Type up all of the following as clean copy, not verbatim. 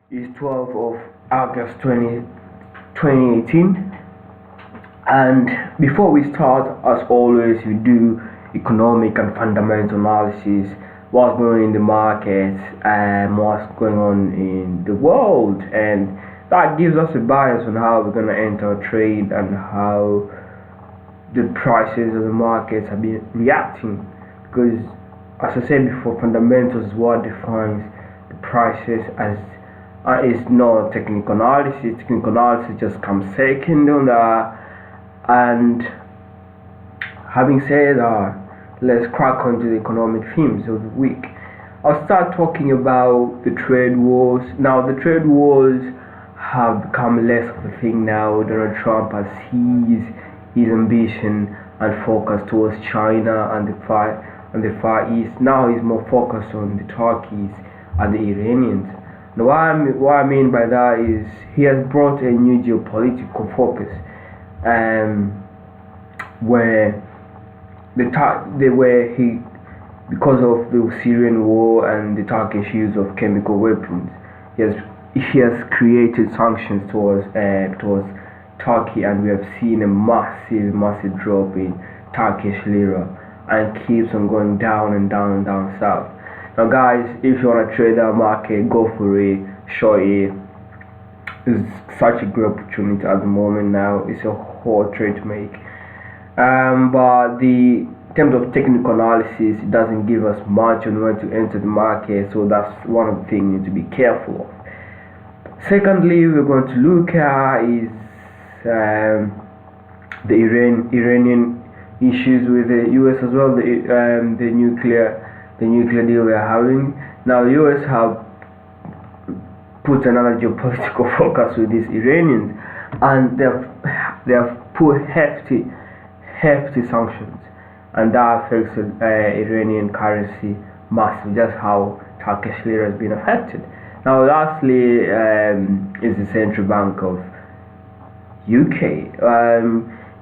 is 12th of August 2018. And before we start, as always, we do economic and fundamental analysis, what's going on in the markets and what's going on in the world, and that gives us a bias on how we're going to enter a trade and how the prices of the markets have been reacting. Because as I said before, fundamentals is what defines the prices, as it's not technical analysis. Technical analysis just comes second on that. And having said that, let's crack on to the economic themes of the week. I'll start talking about the trade wars. Now, the trade wars have become less of a thing now. Donald Trump has his ambition and focus towards China and the Far East. Now he's more focused on the Turkish and the Iranians. Now, what I mean by that is he has brought a new geopolitical focus, where because of the Syrian war and the Turkish use of chemical weapons, he has created sanctions towards Turkey, and we have seen a massive drop in Turkish Lira, and keeps on going down and down south. Now, guys, if you want to trade that market, go for it, short it. It's such a great opportunity at the moment. Now it's a hard trade to make, but in terms of technical analysis, it doesn't give us much on when to enter the market, so that's one of the things you need to be careful of. Secondly, we're going to look at is the Iranian issues with the US as well, the nuclear deal we're having. Now, the US have put another geopolitical focus with these Iranians, and they have put hefty sanctions, and that affects Iranian currency massively, just how Turkish lira has been affected. Now, lastly, is the central bank of UK.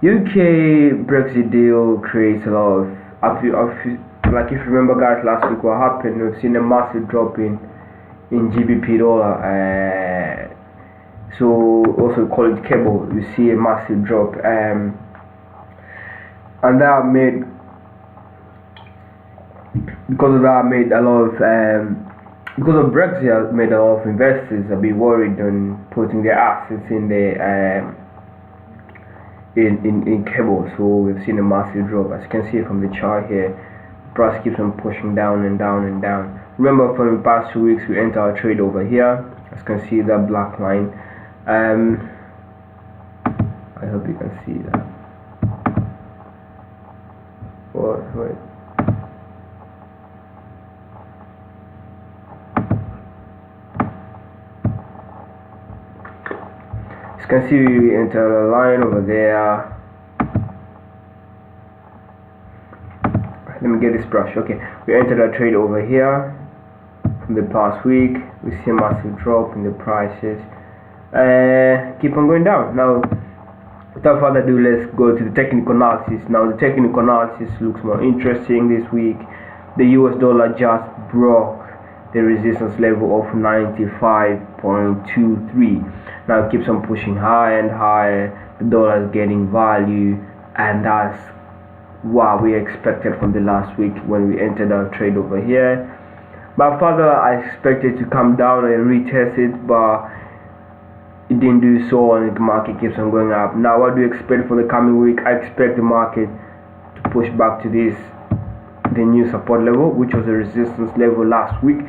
UK Brexit deal creates a lot of, like if you remember, guys, last week what happened, we've seen a massive drop in GBP dollar, so also call it cable, you see a massive drop, and that made because of Brexit, made a lot of investors a bit worried on putting their assets in the in cable. So we've seen a massive drop, as you can see from the chart here. Price keeps on pushing down and down and down. Remember, for the past 2 weeks we entered our trade over here, as you can see that black line. I hope you can see that. Wait. As you can see, we entered a line over there. Let me get this brush. Okay, we entered a trade over here from the past week. We see a massive drop in the prices, keep on going down. Now, without further ado, let's go to the technical analysis. Now, the technical analysis looks more interesting this week. The US dollar just broke the resistance level of 95.23. now it keeps on pushing higher and higher. The dollar is getting value, and that's what we expected from the last week when we entered our trade over here. But further, I expected to come down and retest it, but it didn't do so, and the market keeps on going up. Now, what do you expect for the coming week? I expect the market to push back to the new support level, which was the resistance level last week,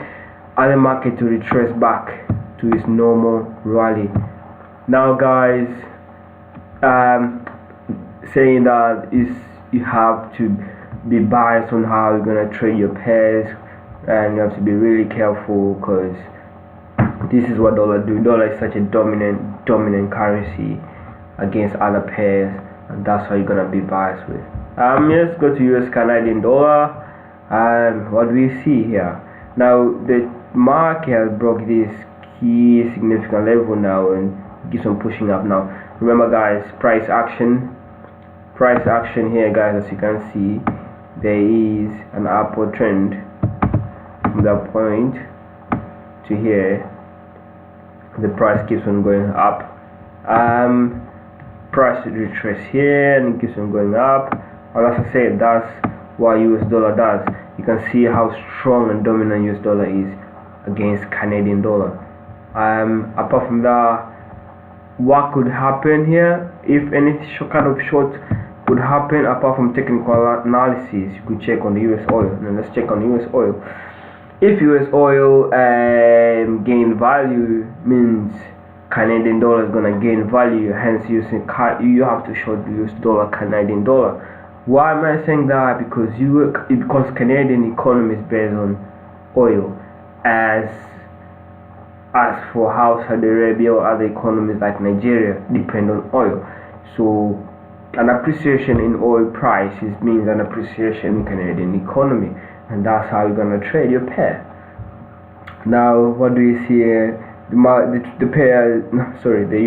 and the market to retrace back to its normal rally. Now, guys, saying that is, you have to be biased on how you're gonna trade your pairs, and you have to be really careful, because this is what dollar do. Dollar is such a dominant currency against other pairs, and that's how you're gonna be biased with. Let's go to US Canadian dollar. What do we see here? Now, the market has broke this key significant level now and keeps on pushing up. Now, remember, guys, price action here, guys. As you can see, there is an upward trend from that point to here, the price keeps on going up. Price retrace here and it keeps on going up. And as I said, that's what US dollar does. You can see how strong and dominant US dollar is against Canadian dollar. Apart from that, what could happen here, if any kind of short could happen apart from technical analysis, you could check on the US oil. Now let's check on US oil. If US oil gain value, means Canadian dollar is gonna gain value, hence you have to short the US dollar, Canadian dollar. Why am I saying that? Because Canadian economy is based on oil, as for how Saudi Arabia or other economies like Nigeria depend on oil. So an appreciation in oil prices means an appreciation in Canadian economy, and that's how you're gonna trade your pair. Now what do you see here? The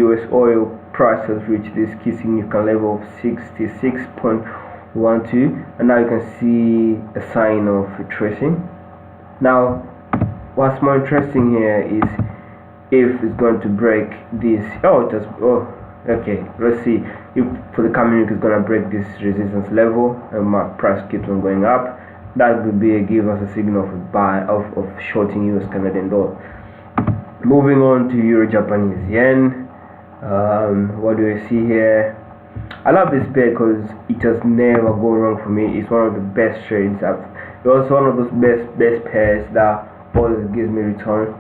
US oil price has reached this key significant level of 66.12, and now you can see a sign of retracing. Now what's more interesting here is if it's going to break this. Okay, let's see if for the coming week it's going to break this resistance level and my price keeps on going up. That would give us a signal of shorting US Canadian dollar. Moving on to Euro Japanese yen. What do I see here? I love this pair because it has never gone wrong for me. It's one of the best trades. It's also one of those best pairs that always gives me return,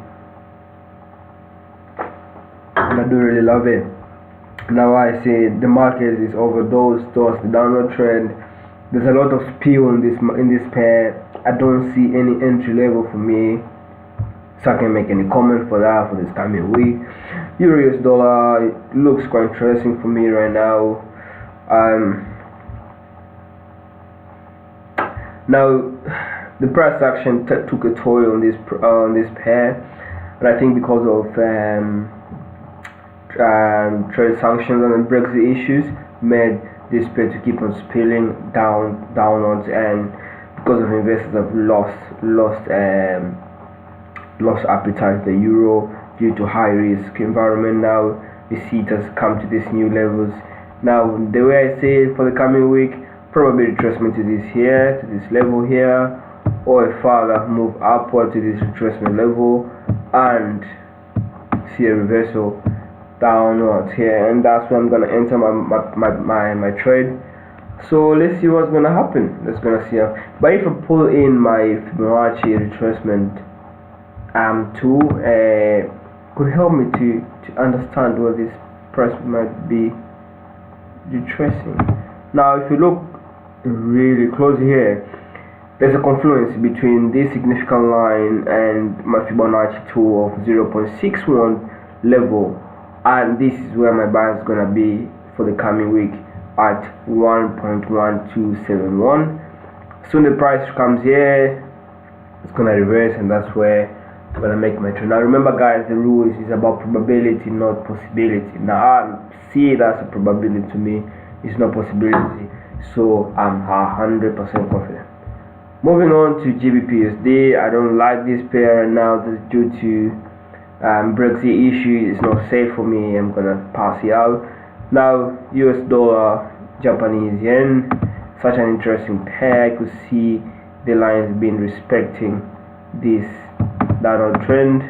and I do really love it. Now I say the market is overdosed towards the downward trend. There's a lot of spill in this pair. I don't see any entry level for me, so I can make any comment for that for this coming week. Euro US dollar, it looks quite interesting for me right now. Now the price action took a toll on this pair, and I think because of trade sanctions and Brexit issues made this pair to keep on spilling downwards, and because of investors have lost appetite for the euro due to high risk environment. Now we see it has come to these new levels. Now the way I say it for the coming week, probably retracement to this level here, or a further move upward to this retracement level and see a reversal downwards here, and that's where I'm gonna enter my trade. So let's see what's gonna happen. But if I pull in my Fibonacci retracement tool, could help me to understand where this price might be retracing. Now if you look really close here, there's a confluence between this significant line and my Fibonacci tool of 0.61 level, and this is where my buy is gonna be for the coming week at 1.1271. Soon the price comes here, it's gonna reverse, and that's where I'm gonna make my trade. Now remember guys, the rule is about probability, not possibility. Now I see that's a probability to me, it's not possibility, so I'm 100% confident. Moving on to GBP/USD, I don't like this pair right now due to Brexit issue. It's not safe for me. I'm gonna pass it out. Now US dollar, Japanese yen, such an interesting pair. I could see the lines been respecting this downward trend.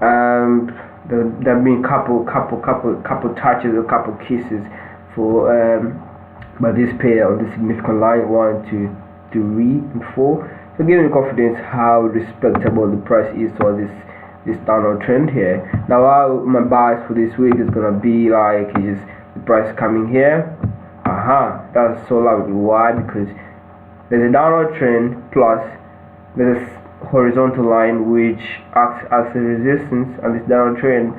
There have been couple touches, a couple kisses for by this pair on the significant line 1, 2, 3, and 4. So giving me confidence how respectable the price is for this downward trend here. Now my bias for this week is gonna be like is the price coming here. That's so lovely. Why? Because there's a downward trend plus there's a horizontal line which acts as a resistance, and this downward trend,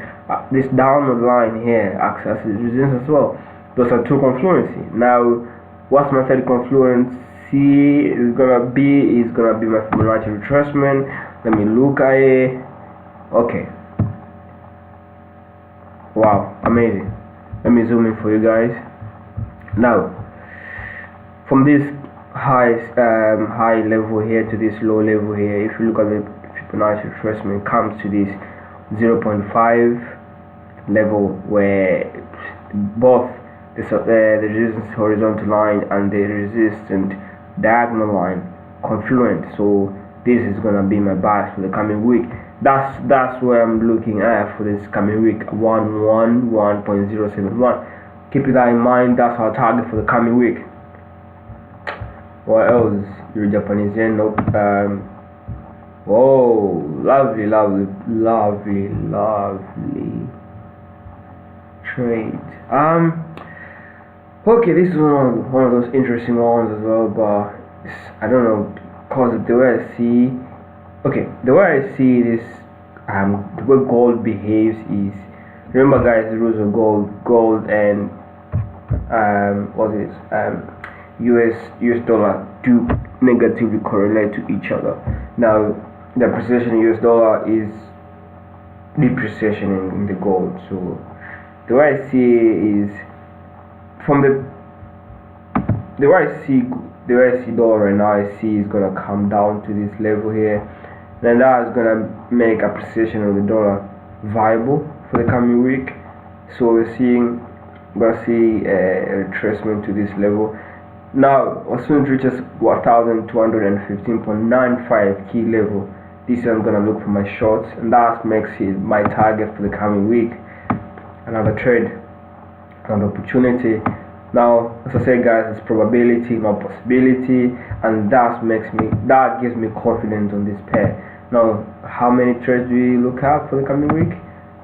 this downward line here acts as a resistance as well. Those are two confluences. Now what's my third confluence is gonna be my Fibonacci retracement. Let me look at it. Okay, wow, amazing. Let me zoom in for you guys. Now from this high level here to this low level here, if you look at the Fibonacci retracement, comes to this 0.5 level, where both the resistance horizontal line and the resistance diagonal line confluent. So this is gonna be my bias for the coming week. That's where I'm looking at for this coming week. 111.071. Keep that in mind. That's our target for the coming week. What else? Your Japanese yen. Nope. Whoa, lovely trade. Okay, this is one of those interesting ones as well, but I don't know, cause the way I see, the way I see this, the way gold behaves is, remember guys, the rules of gold and US dollar do negatively correlate to each other. Now, the appreciation in US dollar is depreciation in the gold. So the way I see it is, from the way I see dollar right now, I see it's gonna come down to this level here. Then that is gonna make appreciation of the dollar viable for the coming week. So we're gonna see a retracement to this level. Now, as soon as it reaches 1,215.95 key level, this is I'm gonna look for my shorts, and that makes it my target for the coming week. Another trade, another opportunity. Now, as I said guys, it's probability, not possibility, and that gives me confidence on this pair. Now, how many trades do we look at for the coming week?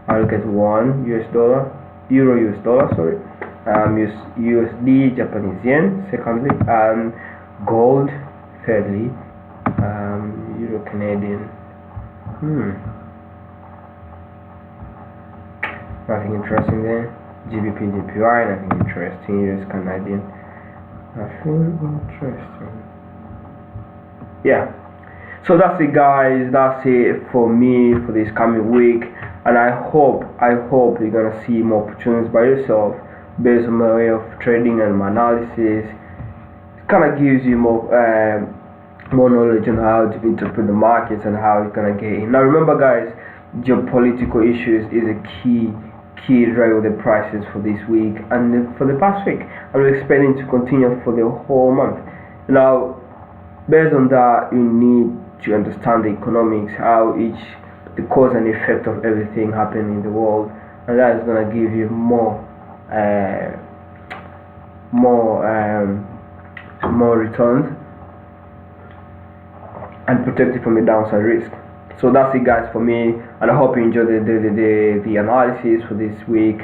I look at one US dollar, euro US dollar, sorry. USD Japanese yen, secondly, gold, thirdly, euro Canadian. Nothing interesting there. GBP JPY, nothing interesting. US Canadian, nothing interesting. Yeah, so that's it guys, that's it for me for this coming week, and I hope you're gonna see more opportunities by yourself based on my way of trading and my analysis. It kind of gives you more knowledge on how to interpret the markets and how you're gonna get in. Now remember guys, geopolitical issues is a key driver of the prices for this week and for the past week. I'm expecting to continue for the whole month. Now based on that, you need to understand the economics, how the cause and effect of everything happening in the world, and that is gonna give you more returns and protect you from the downside risk. So that's it guys for me, and I hope you enjoyed the analysis for this week,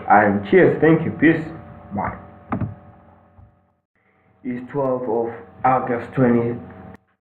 and cheers, thank you, peace, bye. It's 12th of August 20